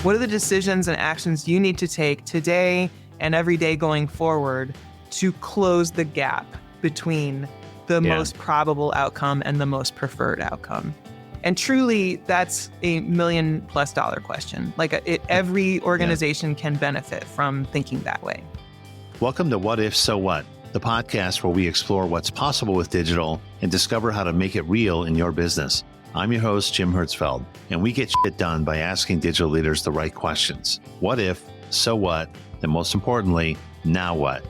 What are the decisions and actions you need to take today and every day going forward to close the gap between the most probable outcome and the most preferred outcome? And truly, that's a $1 million+ question. Every organization can benefit from thinking that way. Welcome to What If, So What, the podcast where we explore what's possible with digital and discover how to make it real in your business. I'm your host, Jim Hertzfeld, and we get shit done by asking digital leaders the right questions. What if, so what, and most importantly, now what?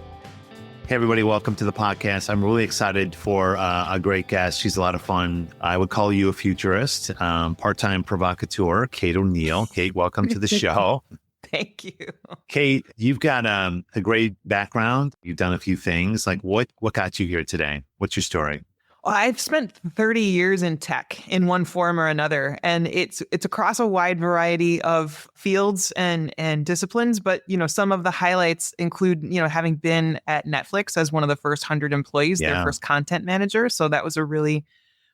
Hey, everybody, welcome to the podcast. I'm really excited for a great guest. She's a lot of fun. I would call you a futurist, part-time provocateur, Kate O'Neill. Kate, welcome to the show. Thank you. Kate, you've got a great background. You've done a few things. What got you here today? What's your story? Well, I've spent 30 years in tech in one form or another, and it's across a wide variety of fields and disciplines. But, some of the highlights include, having been at Netflix as one of the first 100 employees, their first content manager. So that was a really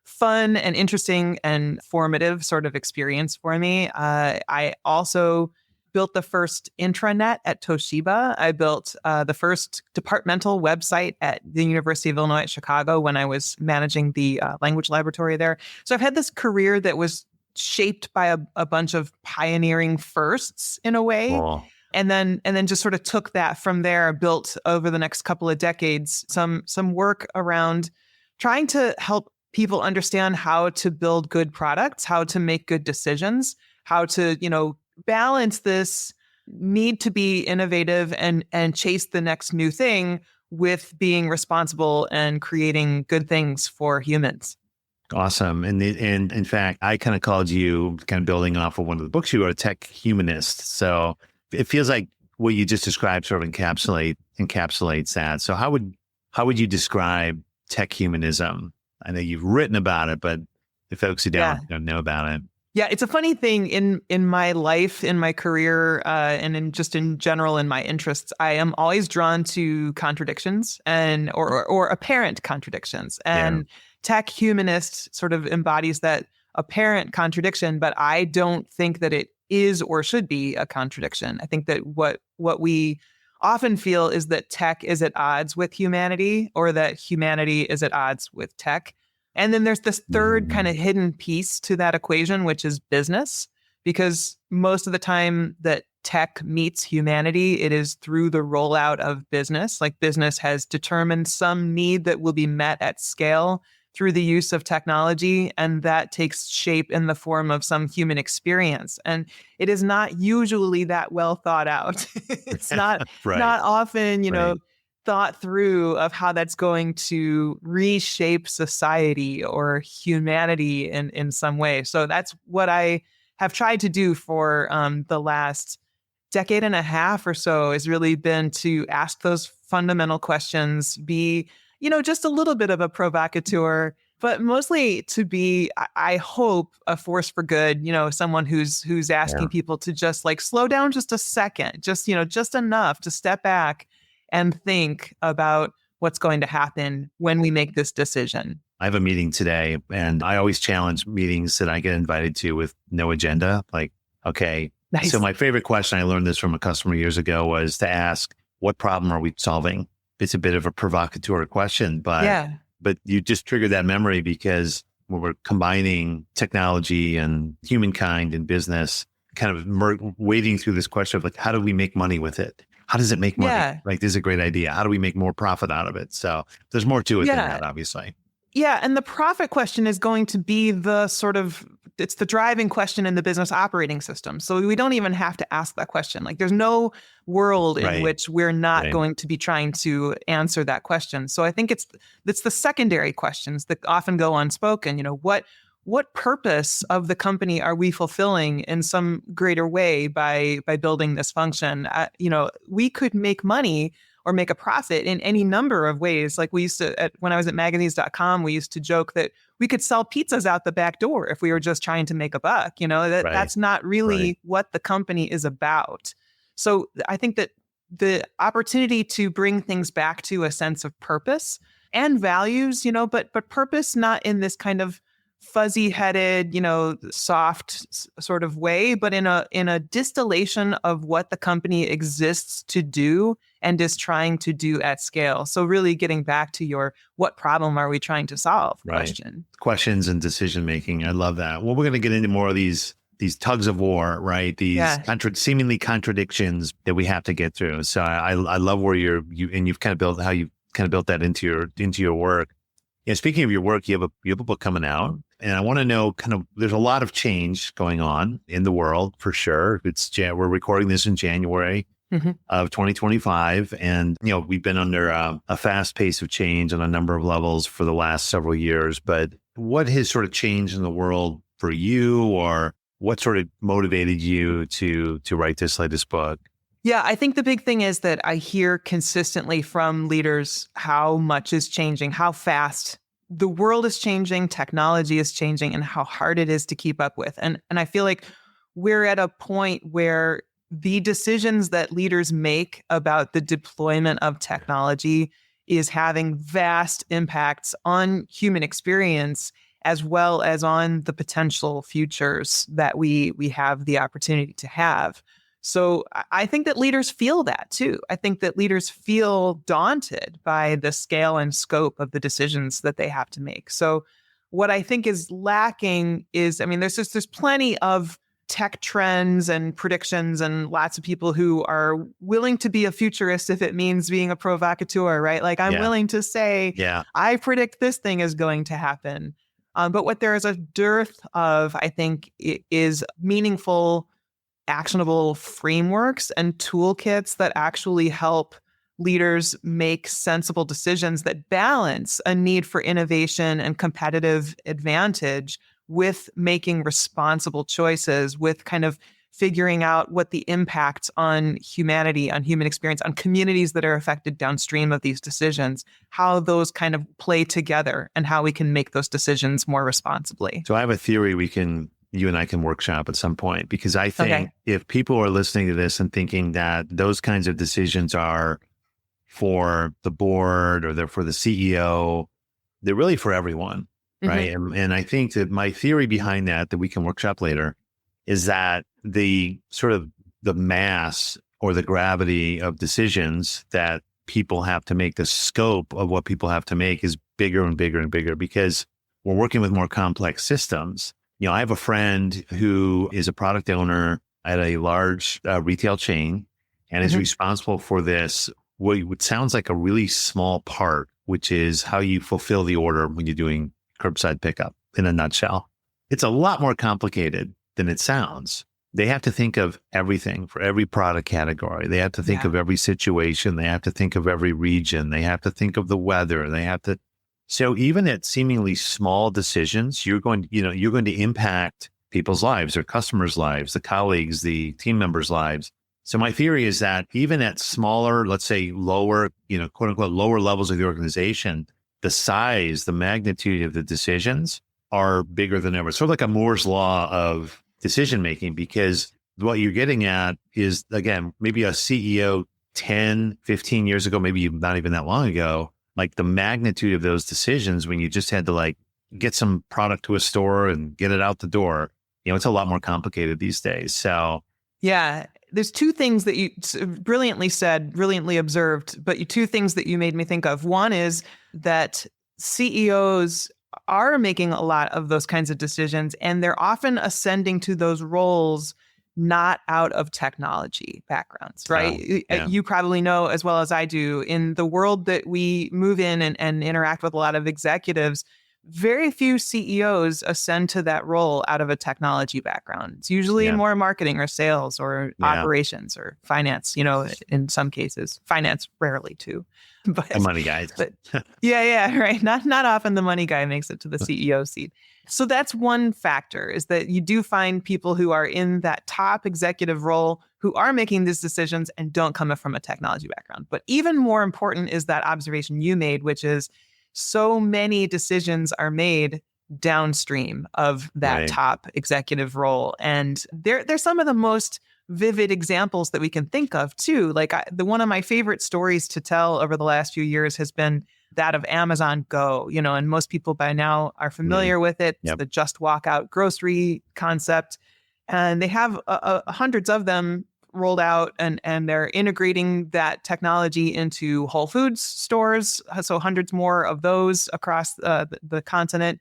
fun and interesting and formative sort of experience for me. I also built the first intranet at Toshiba. I built the first departmental website at the University of Illinois at Chicago when I was managing the language laboratory there. So I've had this career that was shaped by a bunch of pioneering firsts in a way. Cool. And then just sort of took that from there, built over the next couple of decades, some work around trying to help people understand how to build good products, how to make good decisions, how to, balance this need to be innovative and chase the next new thing with being responsible and creating good things for humans. Awesome. And in fact, I kind of called you, kind of building off of one of the books you wrote, a tech humanist. So it feels like what you just described sort of encapsulates that. So how would you describe tech humanism? I know you've written about it, but the folks who don't know about it. Yeah, it's a funny thing in my life, in my career, and in general in my interests. I am always drawn to contradictions or apparent contradictions. And tech humanist sort of embodies that apparent contradiction, but I don't think that it is or should be a contradiction. I think that what we often feel is that tech is at odds with humanity, or that humanity is at odds with tech. And then there's this third kind of hidden piece to that equation, which is business, because most of the time that tech meets humanity, it is through the rollout of business. Like business has determined some need that will be met at scale through the use of technology, and that takes shape in the form of some human experience. And it is not usually that well thought out. It's not not often, thought through of how that's going to reshape society or humanity in some way. So that's what I have tried to do for the last decade and a half or so, has really been to ask those fundamental questions, be, just a little bit of a provocateur, but mostly to be, I hope, a force for good, someone who's asking people to just slow down just a second, just enough to step back and think about what's going to happen when we make this decision. I have a meeting today, and I always challenge meetings that I get invited to with no agenda. Nice. So my favorite question, I learned this from a customer years ago, was to ask, what problem are we solving? It's a bit of a provocateur question, but you just triggered that memory, because when we're combining technology and humankind and business, kind of wading through this question of how do we make money with it? How does it make money? Yeah. This is a great idea. How do we make more profit out of it? So there's more to it than that, obviously. Yeah. And the profit question is going to be it's the driving question in the business operating system. So we don't even have to ask that question. There's no world in which we're not going to be trying to answer that question. So I think it's the secondary questions that often go unspoken. What purpose of the company are we fulfilling in some greater way by building this function? We could make money or make a profit in any number of ways. Like we used to, when I was at magazines.com, we used to joke that we could sell pizzas out the back door if we were just trying to make a buck. That's not really what the company is about. So I think that the opportunity to bring things back to a sense of purpose and values, but purpose not in this kind of fuzzy-headed, soft sort of way, but in a distillation of what the company exists to do and is trying to do at scale. So really getting back to your what problem are we trying to solve question. Questions and decision making. I love that. Well, we're going to get into more of these tugs of war, right? These seemingly contradictions that we have to get through. So I love where you've kind of built that into your work. Yeah, speaking of your work, you have a book coming out, and I want to know there's a lot of change going on in the world for sure. We're recording this in January of 2025, and we've been under a fast pace of change on a number of levels for the last several years. But what has sort of changed in the world for you, or what sort of motivated you to write this latest book? Yeah, I think the big thing is that I hear consistently from leaders how much is changing, how fast the world is changing, technology is changing, and how hard it is to keep up with. And I feel like we're at a point where the decisions that leaders make about the deployment of technology is having vast impacts on human experience, as well as on the potential futures that we have the opportunity to have. So I think that leaders feel that too. I think that leaders feel daunted by the scale and scope of the decisions that they have to make. So what I think is lacking is, there's plenty of tech trends and predictions and lots of people who are willing to be a futurist if it means being a provocateur, right? Like I'm willing to say, I predict this thing is going to happen. But what there is a dearth of, I think, is meaningful, actionable frameworks and toolkits that actually help leaders make sensible decisions that balance a need for innovation and competitive advantage with making responsible choices, with kind of figuring out what the impacts on humanity, on human experience, on communities that are affected downstream of these decisions, how those kind of play together and how we can make those decisions more responsibly. So I have a theory you and I can workshop at some point, because I think if people are listening to this and thinking that those kinds of decisions are for the board or they're for the CEO, they're really for everyone, right? And I think that my theory behind that we can workshop later is that the sort of the mass or the gravity of decisions that people have to make, the scope of what people have to make is bigger and bigger and bigger, because we're working with more complex systems. I have a friend who is a product owner at a large retail chain and is responsible for this, what sounds like a really small part, which is how you fulfill the order when you're doing curbside pickup, in a nutshell. It's a lot more complicated than it sounds. They have to think of everything for every product category. They have to think of every situation. They have to think of every region. They have to think of the weather. So even at seemingly small decisions, you're going to impact people's lives, their customers' lives, the colleagues, the team members' lives. So my theory is that even at smaller, let's say lower, quote unquote, lower levels of the organization, the size, the magnitude of the decisions are bigger than ever. Sort of like a Moore's law of decision making, because what you're getting at is, again, maybe a CEO 10, 15 years ago, maybe not even that long ago, like the magnitude of those decisions when you just had to get some product to a store and get it out the door, it's a lot more complicated these days. So yeah, there's two things that you brilliantly said, brilliantly observed, but two things that you made me think of. One is that CEOs are making a lot of those kinds of decisions, and they're often ascending to those roles not out of technology backgrounds, right? You probably know as well as I do, in the world that we move in and interact with a lot of executives, very few CEOs ascend to that role out of a technology background. It's usually more marketing or sales or operations or finance, in some cases. Finance rarely too. But the money guy. But right. Not often the money guy makes it to the CEO seat. So that's one factor, is that you do find people who are in that top executive role who are making these decisions and don't come from a technology background. But even more important is that observation you made, which is so many decisions are made downstream of that top executive role. And they're some of the most vivid examples that we can think of too. Like one of my favorite stories to tell over the last few years has been that of Amazon Go, and most people by now are familiar with it. It's the just walk out grocery concept. And they have hundreds of them rolled out, and they're integrating that technology into Whole Foods stores. So hundreds more of those across the continent.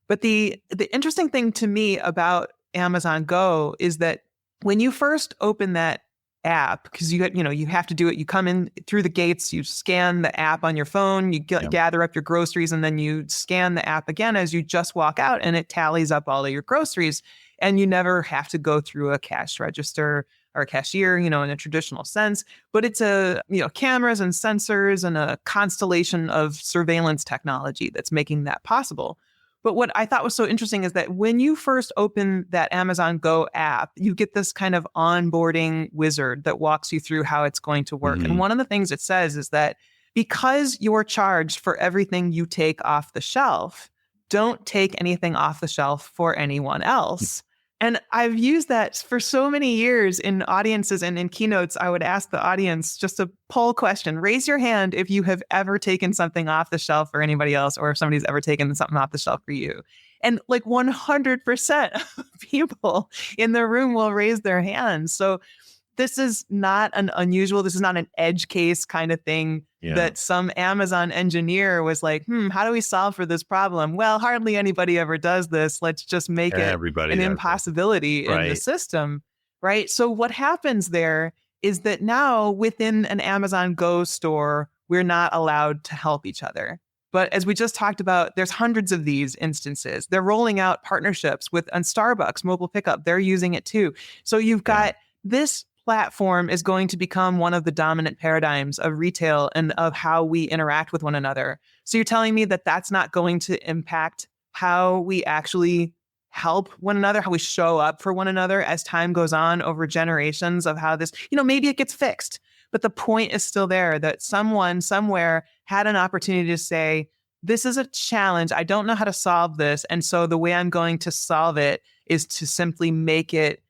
But the interesting thing to me about Amazon Go is that when you first open that app, because you have to do it, you come in through the gates, you scan the app on your phone, you gather up your groceries, and then you scan the app again as you just walk out, and it tallies up all of your groceries. And you never have to go through a cash register or a cashier, in a traditional sense. But it's cameras and sensors and a constellation of surveillance technology that's making that possible. But what I thought was so interesting is that when you first open that Amazon Go app, you get this kind of onboarding wizard that walks you through how it's going to work. And one of the things it says is that because you're charged for everything you take off the shelf, don't take anything off the shelf for anyone else. And I've used that for so many years in audiences and in keynotes. I would ask the audience just a poll question. Raise your hand if you have ever taken something off the shelf for anybody else, or if somebody's ever taken something off the shelf for you. And like 100% of people in the room will raise their hands. So this is not an unusual, this is not an edge case kind of thing that some Amazon engineer was like, how do we solve for this problem? Well, hardly anybody ever does this. Let's just make it an impossibility in the system, right? So what happens there is that now within an Amazon Go store, we're not allowed to help each other. But as we just talked about, there's hundreds of these instances. They're rolling out partnerships with Starbucks, mobile pickup. They're using it too. So you've got this platform is going to become one of the dominant paradigms of retail and of how we interact with one another. So you're telling me that that's not going to impact how we actually help one another, how we show up for one another as time goes on over generations of how this, maybe it gets fixed. But the point is still there that someone somewhere had an opportunity to say, this is a challenge. I don't know how to solve this. And so the way I'm going to solve it is to simply make it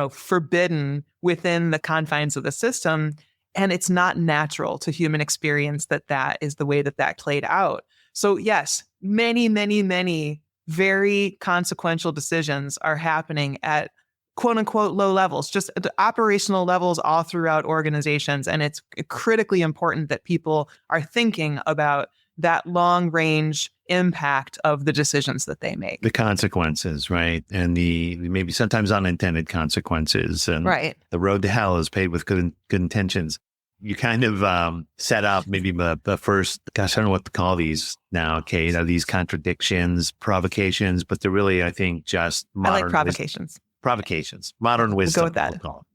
forbidden within the confines of the system. And it's not natural to human experience that is the way that played out. So yes, many, many, many very consequential decisions are happening at quote unquote low levels, just at the operational levels all throughout organizations. And it's critically important that people are thinking about that long range impact of the decisions that they make. The consequences, right? And the maybe sometimes unintended consequences. And the road to hell is paved with good intentions. You kind of set up maybe the first, I don't know what to call these now, Kate, are these contradictions, provocations, but they're really, I think, just modern. I like provocations. Provocations, modern wisdom. We'll go with that. We'll call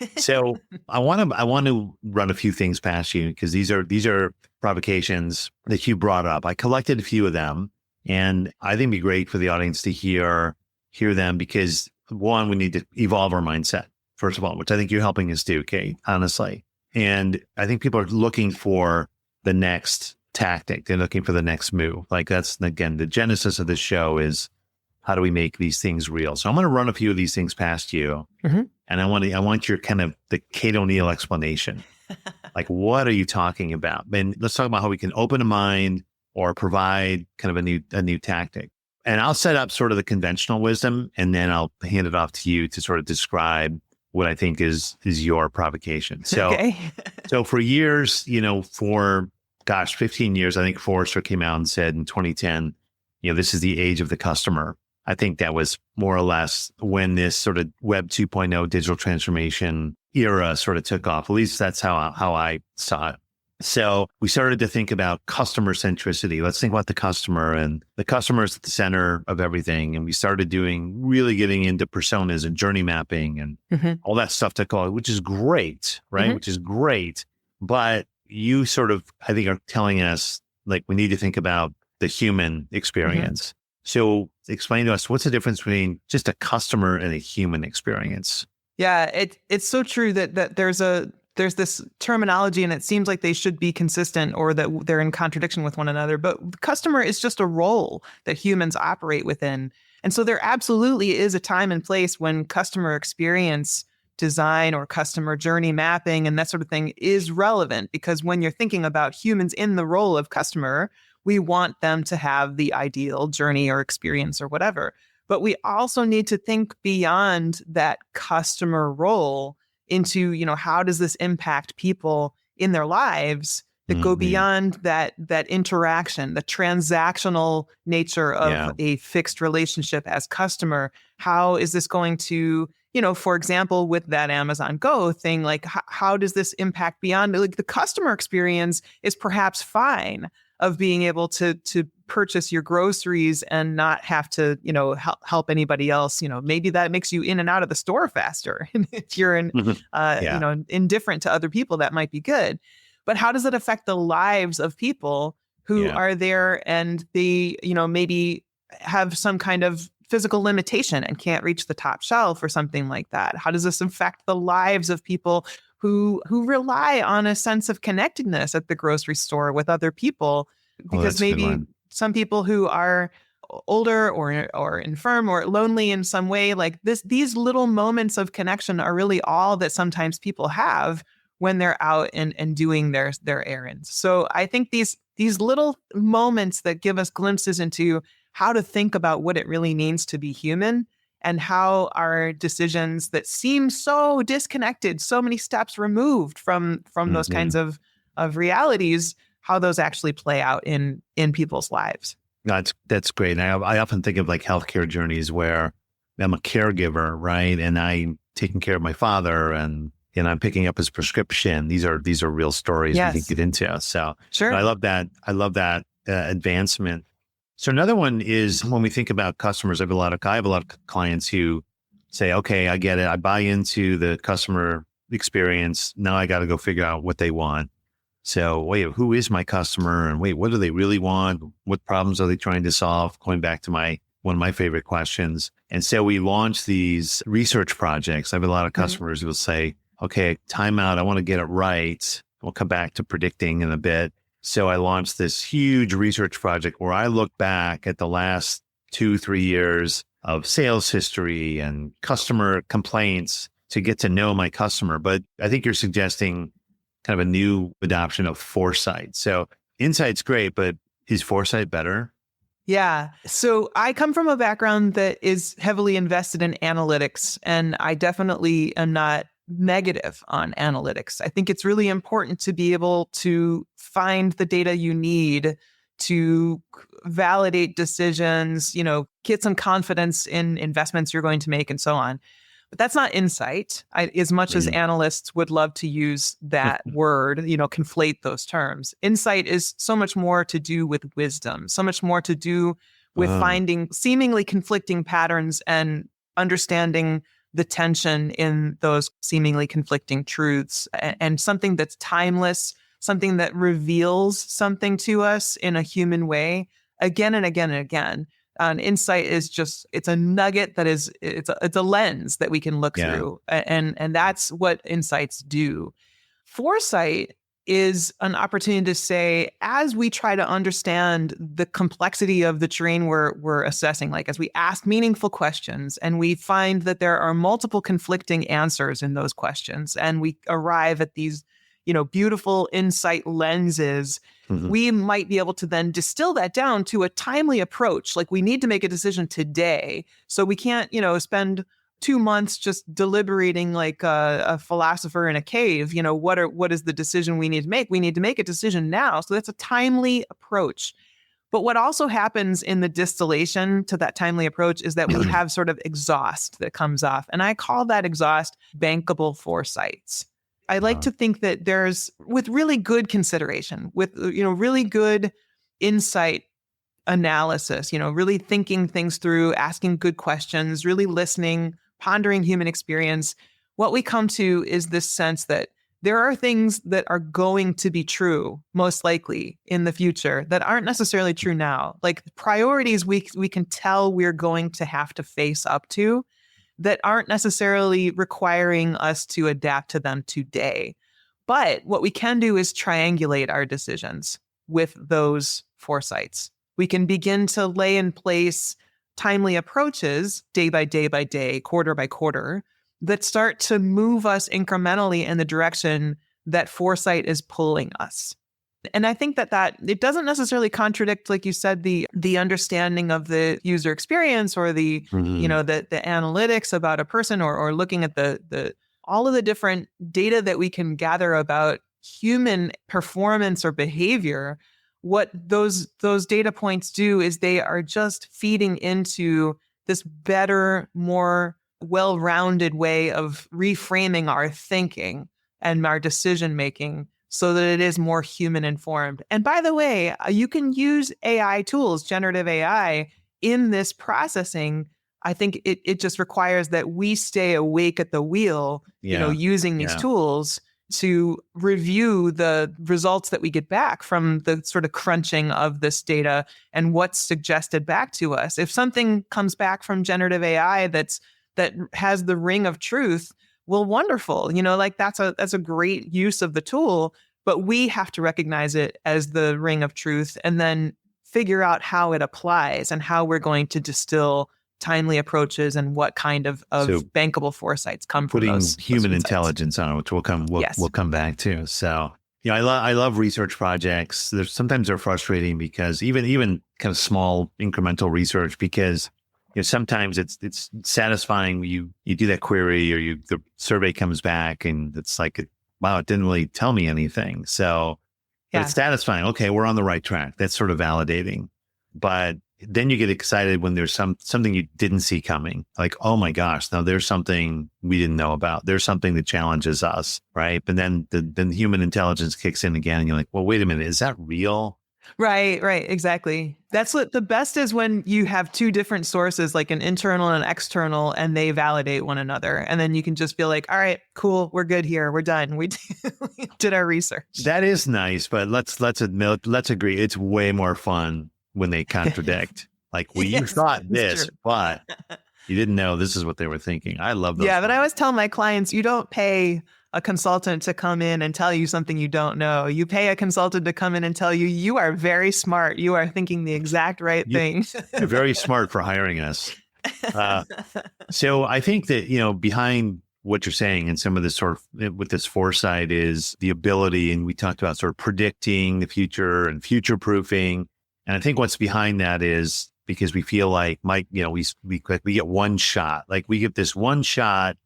it. So I want to run a few things past you because these are provocations that you brought up. I collected a few of them, and I think it'd be great for the audience to hear them because one, we need to evolve our mindset first of all, which I think you're helping us do, Kate, honestly. And I think people are looking for the next tactic. They're looking for the next move. Like that's again the genesis of this show is how do we make these things real? So I'm going to run a few of these things past you. And I want your kind of the Kate O'Neill explanation. Like, what are you talking about? And let's talk about how we can open a mind or provide kind of a new tactic. And I'll set up sort of the conventional wisdom, and then I'll hand it off to you to sort of describe what I think is your provocation. So, so for years, for 15 years, I think Forrester came out and said in 2010, this is the age of the customer. I think that was more or less when this sort of Web 2.0 digital transformation era sort of took off. At least that's how I saw it. So we started to think about customer centricity. Let's think about the customer, and the customer is at the center of everything. And we started really getting into personas and journey mapping and all that stuff to call it, which is great, right? Which is great. But you sort of, I think, are telling us like we need to think about the human experience. So explain to us, what's the difference between just a customer and a human experience? Yeah, it's so true that there's this terminology and it seems like they should be consistent or that they're in contradiction with one another. But customer is just a role that humans operate within. And so there absolutely is a time and place when customer experience design or customer journey mapping and that sort of thing is relevant, because when you're thinking about humans in the role of customer, we want them to have the ideal journey or experience or whatever. But we also need to think beyond that customer role into, how does this impact people in their lives that go beyond that interaction, the transactional nature of a fixed relationship as customer. How is this going to, for example, with that Amazon Go thing, like how does this impact beyond, like, the customer experience is perhaps fine of being able to purchase your groceries and not have to, help anybody else. Maybe that makes you in and out of the store faster. If you're indifferent to other people, that might be good. But how does it affect the lives of people who are there and they, maybe have some kind of physical limitation and can't reach the top shelf or something like that? How does this affect the lives of people who rely on a sense of connectedness at the grocery store with other people? Because maybe some people who are older or infirm or lonely in some way, like these little moments of connection are really all that sometimes people have when they're out and doing their errands. So I think these little moments that give us glimpses into how to think about what it really means to be human, and how our decisions that seem so disconnected, so many steps removed from those kinds of realities, how those actually play out in people's lives. That's great. I often think of like healthcare journeys where I'm a caregiver, right? And I'm taking care of my father and I'm picking up his prescription. These are real stories we can get into. So sure. I love that. I love that advancement. So another one is when we think about customers, I have a lot of clients who say, okay, I get it. I buy into the customer experience. Now I got to go figure out what they want. So wait, who is my customer? And wait, what do they really want? What problems are they trying to solve? Going back to one of my favorite questions. And so we launch these research projects. I have a lot of customers who will say, okay, time out. I want to get it right. We'll come back to predicting in a bit. So I launched this huge research project where I look back at the last 2-3 years of sales history and customer complaints to get to know my customer. But I think you're suggesting kind of a new adoption of foresight. So insight's great, but is foresight better? Yeah. So I come from a background that is heavily invested in analytics, and I definitely am not negative on analytics. I think it's really important to be able to find the data you need to validate decisions, get some confidence in investments you're going to make and so on. But that's not insight. As much as analysts would love to use that word, conflate those terms. Insight is so much more to do with wisdom, so much more to do with finding seemingly conflicting patterns and understanding the tension in those seemingly conflicting truths, and something that's timeless, something that reveals something to us in a human way again and again and again. Insight is it's a nugget that is, it's a lens that we can look through. And that's what insights do. Foresight is an opportunity to say, as we try to understand the complexity of the terrain we're assessing, like as we ask meaningful questions and we find that there are multiple conflicting answers in those questions, and we arrive at these, beautiful insight lenses, we might be able to then distill that down to a timely approach. Like, we need to make a decision today. So we can't, spend 2 months just deliberating like a philosopher in a cave. What is the decision we need to make? We need to make a decision now. So that's a timely approach. But what also happens in the distillation to that timely approach is that we have sort of exhaust that comes off. And I call that exhaust bankable foresights. I like to think that there's, with really good consideration, with, really good insight analysis, really thinking things through, asking good questions, really listening, pondering human experience, what we come to is this sense that there are things that are going to be true, most likely in the future, that aren't necessarily true now. Like priorities we can tell we're going to have to face up to, that aren't necessarily requiring us to adapt to them today. But what we can do is triangulate our decisions with those foresights. We can begin to lay in place timely approaches day by day by day, quarter by quarter, that start to move us incrementally in the direction that foresight is pulling us. And I think that it doesn't necessarily contradict, like you said, the understanding of the user experience or the the analytics about a person, or looking at the all of the different data that we can gather about human performance or behavior. What those data points do is they are just feeding into this better, more well-rounded way of reframing our thinking and our decision making, so that it is more human informed. And by the way, you can use AI tools, generative AI, in this processing. I think it just requires that we stay awake at the wheel, using these tools to review the results that we get back from the sort of crunching of this data and what's suggested back to us. If something comes back from generative AI that has the ring of truth, well, wonderful. That's a great use of the tool, but we have to recognize it as the ring of truth and then figure out how it applies and how we're going to distill timely approaches and what kind of bankable foresights come from those. Putting human intelligence on it, which we'll come back to. So, I love research projects. Sometimes they're frustrating because even kind of small incremental research, because sometimes it's satisfying. You do that query or the survey comes back and it's like, wow, it didn't really tell me anything. So but it's satisfying. Okay, we're on the right track. That's sort of validating. But then you get excited when there's something you didn't see coming. Like, oh my gosh, now there's something we didn't know about. There's something that challenges us, right? But then the human intelligence kicks in again and you're like, well, wait a minute, is that real? Right, exactly. That's what the best is, when you have two different sources, like an internal and an external, and they validate one another. And then you can just feel like, all right, cool, we're good here. We're done. We did our research. That is nice, but let's agree, it's way more fun when they contradict. Like, well, you thought this, but you didn't know this is what they were thinking. I love those. Yeah, but I always tell my clients, you don't pay a consultant to come in and tell you something you don't know. You pay a consultant to come in and tell you, you are very smart. You are thinking the exact right thing. You're very smart for hiring us. So I think that, behind what you're saying and some of this sort of with this foresight is the ability, and we talked about sort of predicting the future and future proofing. And I think what's behind that is because we feel like, we get one shot, like we get this one shot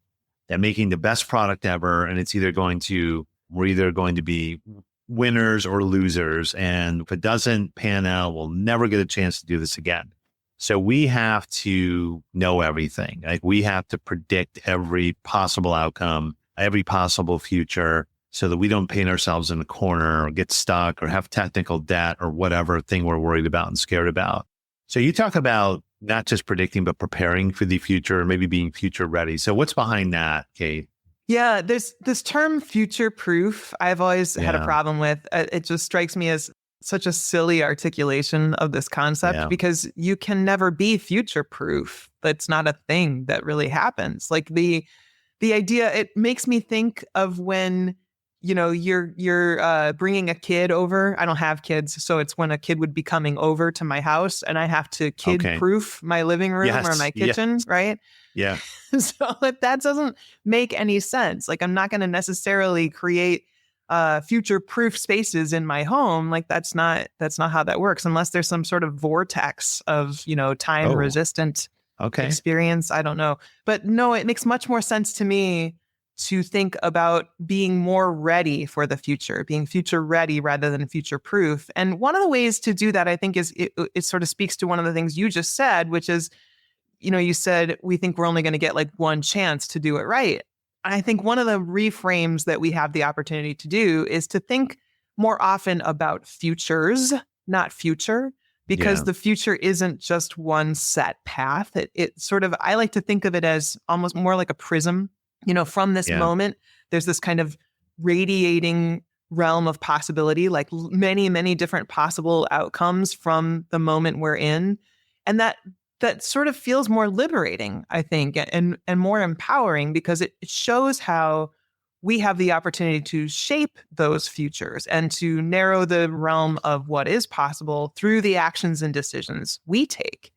at making the best product ever. And we're either going to be winners or losers. And if it doesn't pan out, we'll never get a chance to do this again. So we have to know everything. Like, we have to predict every possible outcome, every possible future, so that we don't paint ourselves in a corner or get stuck or have technical debt or whatever thing we're worried about and scared about. So you talk about not just predicting, but preparing for the future, maybe being future ready. So what's behind that, Kate? Yeah, there's this term future proof I've always had a problem with. It just strikes me as such a silly articulation of this concept, because you can never be future proof. That's not a thing that really happens. Like the idea, it makes me think of when you're bringing a kid over. I don't have kids, so it's when a kid would be coming over to my house and I have to kid-proof my living room or my kitchen, right? Yeah. So that doesn't make any sense. Like, I'm not going to necessarily create future-proof spaces in my home. Like, that's not how that works, unless there's some sort of vortex of time-resistant experience. I don't know, but no, it makes much more sense to me to think about being more ready for the future, being future ready rather than future proof. And one of the ways to do that, I think, is it sort of speaks to one of the things you just said, which is, you said we think we're only going to get like one chance to do it right. I think one of the reframes that we have the opportunity to do is to think more often about futures, not future, because the future isn't just one set path. It sort of, I like to think of it as almost more like a prism. From this moment, there's this kind of radiating realm of possibility, like many, many different possible outcomes from the moment we're in. And that sort of feels more liberating, I think, and more empowering, because it shows how we have the opportunity to shape those futures and to narrow the realm of what is possible through the actions and decisions we take.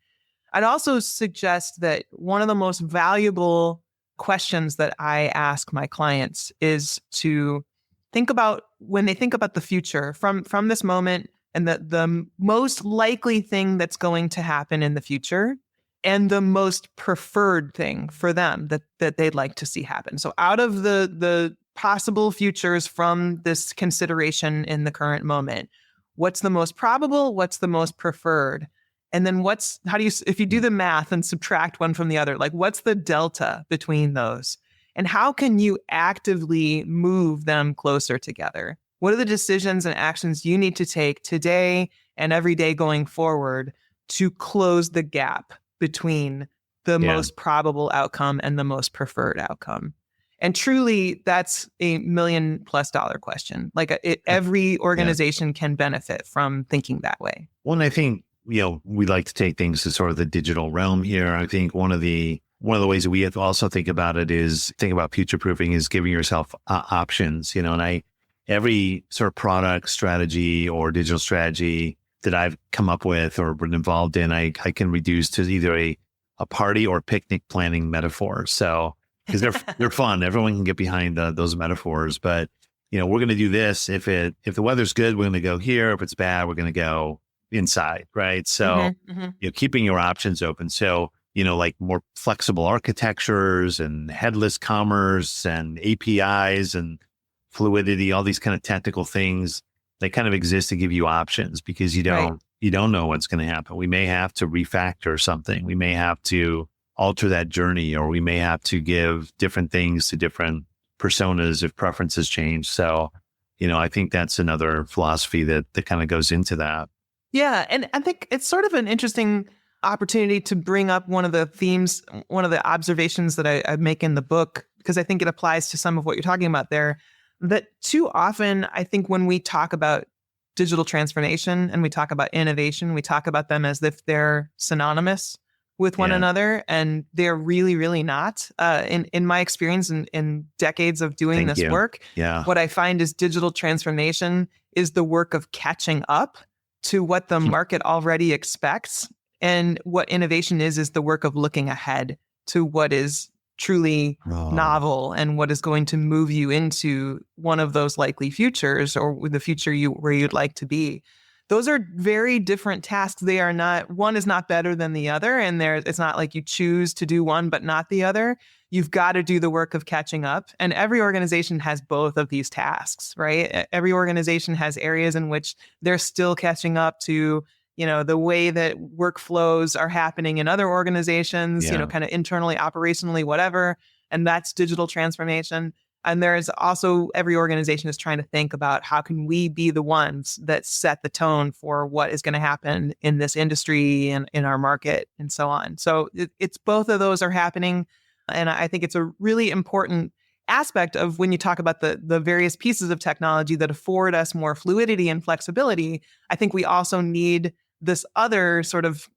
I'd also suggest that one of the most valuable questions that I ask my clients is to think about when they think about the future from this moment and the most likely thing that's going to happen in the future and the most preferred thing for them that they'd like to see happen. So out of the possible futures from this consideration in the current moment, what's the most probable? What's the most preferred? And then if you do the math and subtract one from the other, like what's the delta between those? And how can you actively move them closer together? What are the decisions and actions you need to take today and every day going forward to close the gap between the most probable outcome and the most preferred outcome? And truly, that's $1 million+ question. Like every organization can benefit from thinking that way. Well, and I think, we like to take things to sort of the digital realm here. I think one of the ways that we have to also think about it is think about future proofing is giving yourself options, and every sort of product strategy or digital strategy that I've come up with or been involved in, I can reduce to either a party or picnic planning metaphor. So, because they're fun, everyone can get behind those metaphors. But we're going to do this if the weather's good, we're going to go here. If it's bad, we're going to go inside, right? So, keeping your options open. So, like more flexible architectures and headless commerce and APIs and fluidity, all these kind of technical things, they kind of exist to give you options because you don't know what's going to happen. We may have to refactor something. We may have to alter that journey, or we may have to give different things to different personas if preferences change. So, I think that's another philosophy that kind of goes into that. Yeah. And I think it's sort of an interesting opportunity to bring up one of the themes, one of the observations that I make in the book, because I think it applies to some of what you're talking about there, that too often, I think when we talk about digital transformation and we talk about innovation, we talk about them as if they're synonymous with one another, and they're really, really not. In my experience in decades of doing this work, what I find is digital transformation is the work of catching up to what the market already expects. And what innovation is the work of looking ahead to what is truly novel and what is going to move you into one of those likely futures or the future where you'd like to be. Those are very different tasks. They are not, one is not better than the other. And it's not like you choose to do one, but not the other. You've got to do the work of catching up. And every organization has both of these tasks, right? Every organization has areas in which they're still catching up to, the way that workflows are happening in other organizations, kind of internally, operationally, whatever. And that's digital transformation. And there's also every organization is trying to think about how can we be the ones that set the tone for what is going to happen in this industry and in our market and so on. So it's both of those are happening. And I think it's a really important aspect of when you talk about the various pieces of technology that afford us more fluidity and flexibility. I think we also need this other sort of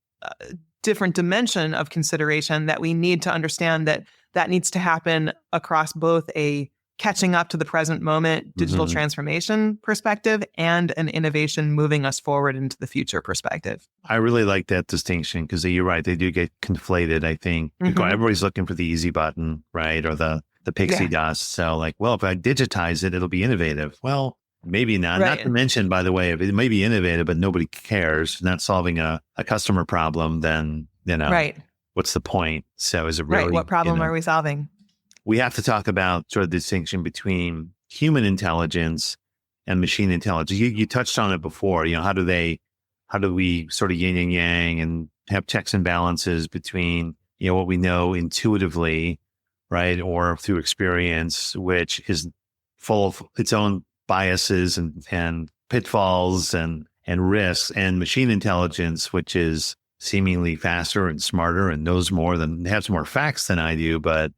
different dimension of consideration that we need to understand that needs to happen across both a catching up to the present moment digital transformation perspective and an innovation moving us forward into the future perspective. I really like that distinction because you're right. They do get conflated, I think. Everybody's looking for the easy button, right? Or the pixie dust. So like, well, if I digitize it, it'll be innovative. Well, maybe not. Right. Not to mention, by the way, if it may be innovative, but nobody cares, not solving a customer problem, then, what's the point? So is it really... Right. What problem are we solving? We have to talk about sort of the distinction between human intelligence and machine intelligence. You touched on it before. How do we sort of yin and yang and have checks and balances between, what we know intuitively, right? Or through experience, which is full of its own biases and pitfalls and risks, and machine intelligence, which is seemingly faster and smarter and knows more has more facts than I do, but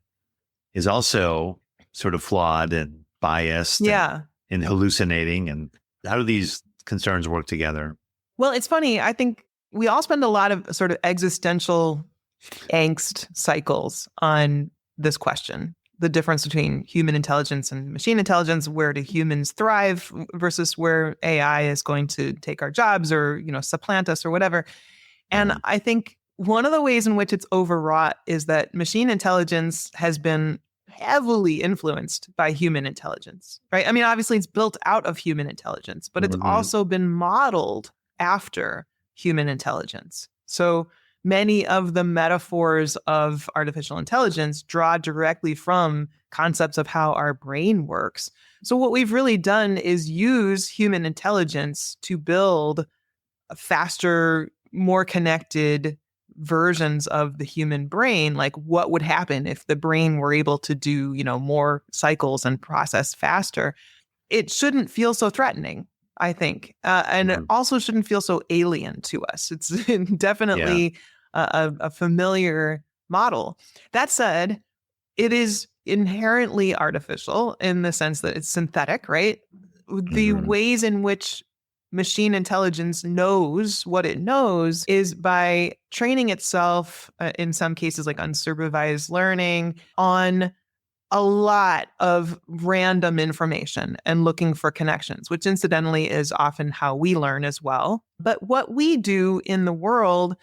is also sort of flawed and biased and hallucinating. And how do these concerns work together? Well, it's funny. I think we all spend a lot of sort of existential angst cycles on this question, the difference between human intelligence and machine intelligence. Where do humans thrive versus where AI is going to take our jobs or, supplant us or whatever. And I think one of the ways in which it's overwrought is that machine intelligence has been heavily influenced by human intelligence, right? I mean, obviously it's built out of human intelligence, but it's also been modeled after human intelligence. So many of the metaphors of artificial intelligence draw directly from concepts of how our brain works. So what we've really done is use human intelligence to build faster, more connected versions of the human brain. Like, what would happen if the brain were able to do, more cycles and process faster? It shouldn't feel so threatening, I think. And it also shouldn't feel so alien to us. It's definitely a familiar model. That said, it is inherently artificial in the sense that it's synthetic, right? The ways in which machine intelligence knows what it knows is by training itself, in some cases like unsupervised learning, on a lot of random information and looking for connections, which incidentally is often how we learn as well. But what we do in the world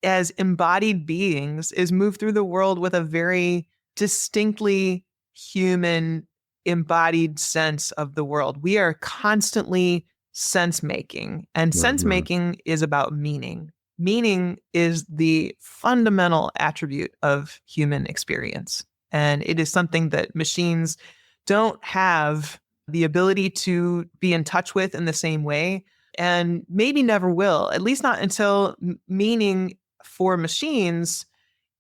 as embodied beings is move through the world with a very distinctly human embodied sense of the world. We are constantly sense making, and sense making is about meaning. Meaning is the fundamental attribute of human experience. And it is something that machines don't have the ability to be in touch with in the same way, and maybe never will, at least not until meaning for machines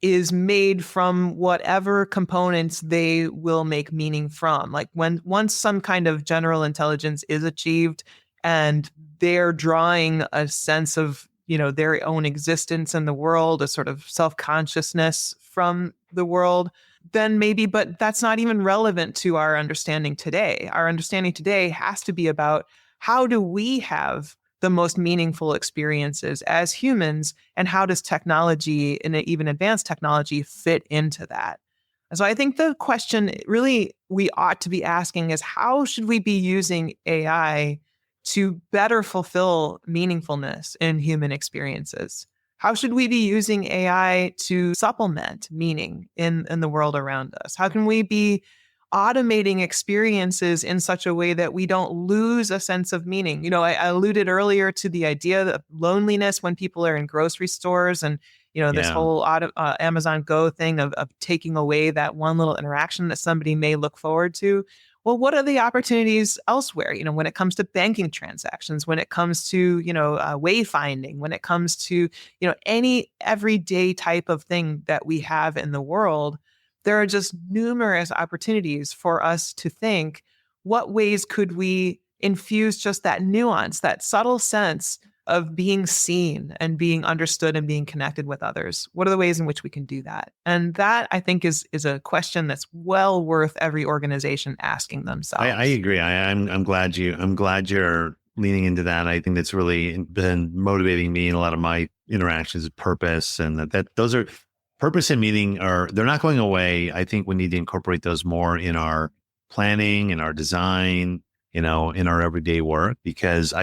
is made from whatever components they will make meaning from. Like once some kind of general intelligence is achieved and they're drawing a sense of, their own existence in the world, a sort of self-consciousness from the world, then maybe, but that's not even relevant to our understanding today. Our understanding today has to be about how do we have the most meaningful experiences as humans, and how does technology, and even advanced technology, fit into that? And so I think the question really we ought to be asking is, how should we be using AI to better fulfill meaningfulness in human experiences? How should we be using AI to supplement meaning in the world around us? How can we be automating experiences in such a way that we don't lose a sense of meaning? I alluded earlier to the idea of loneliness when people are in grocery stores, and this whole Amazon Go thing of taking away that one little interaction that somebody may look forward to. Well, what are the opportunities elsewhere? When it comes to banking transactions, when it comes to, wayfinding, when it comes to, any everyday type of thing that we have in the world, there are just numerous opportunities for us to think, what ways could we infuse just that nuance, that subtle sense of being seen and being understood and being connected with others? What are the ways in which we can do that? And that, I think, is a question that's well worth every organization asking themselves. I agree. I'm glad you're leaning into that. I think that's really been motivating me in a lot of my interactions with purpose, and that those are purpose and meaning they're not going away. I think we need to incorporate those more in our planning, in our design, in our everyday work, because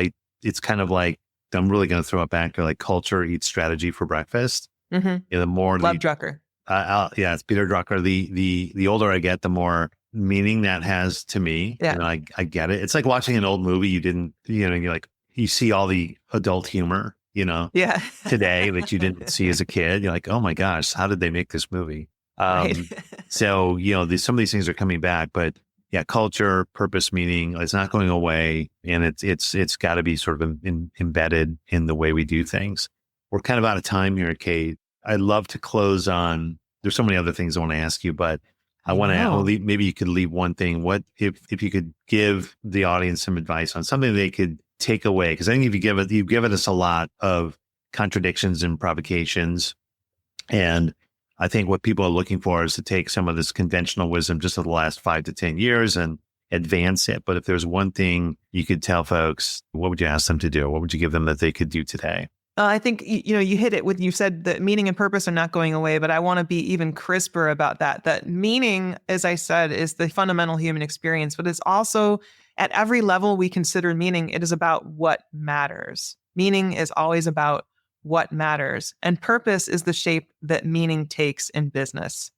it's kind of like, I'm really going to throw it back to like culture eats strategy for breakfast. The more Love Drucker. It's Peter Drucker. The older I get, the more meaning that has to me. Yeah. I get it. It's like watching an old movie. You didn't, you're like, you see all the adult humor, today that you didn't see as a kid. You're like, oh my gosh, how did they make this movie? Right. So, some of these things are coming back, but yeah, culture, purpose, meaning, it's not going away, and it's got to be sort of embedded in the way we do things. We're kind of out of time here, Kate. I'd love to close on. There's so many other things I want to ask you, but I want to maybe you could leave one thing. What if you could give the audience some advice on something they could take away? Because I think you've given us a lot of contradictions and provocations, and I think what people are looking for is to take some of this conventional wisdom just of the last 5 to 10 years and advance it. But if there's one thing you could tell folks, what would you ask them to do? What would you give them that they could do today? I think, you hit it with, you said that meaning and purpose are not going away, but I want to be even crisper about that. That meaning, as I said, is the fundamental human experience, but it's also at every level we consider meaning, it is about what matters. Meaning is always about what matters. And purpose is the shape that meaning takes in business.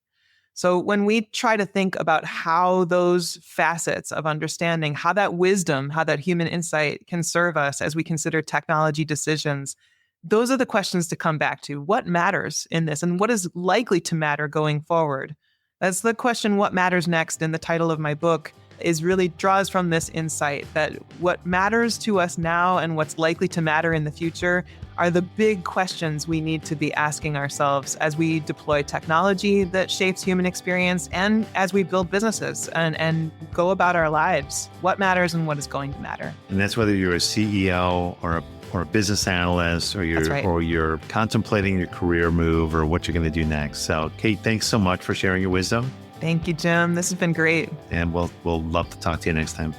So when we try to think about how those facets of understanding, how that wisdom, how that human insight can serve us as we consider technology decisions, those are the questions to come back to. What matters in this, and what is likely to matter going forward? That's the question, what matters next, in the title of my book, is really draws from this insight that what matters to us now and what's likely to matter in the future are the big questions we need to be asking ourselves as we deploy technology that shapes human experience and as we build businesses and go about our lives. What matters and what is going to matter? And that's whether you're a CEO or a business analyst, or you're contemplating your career move or what you're going to do next. So, Kate, thanks so much for sharing your wisdom. Thank you, Jim. This has been great. And we'll love to talk to you next time.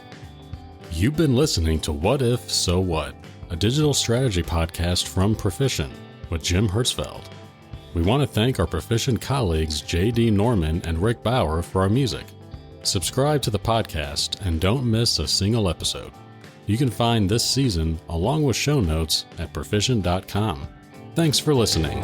You've been listening to What If, So What, a digital strategy podcast from Perficient with Jim Hertzfeld. We want to thank our Perficient colleagues J.D. Norman and Rick Bauer for our music. Subscribe to the podcast and don't miss a single episode. You can find this season along with show notes at perficient.com. Thanks for listening.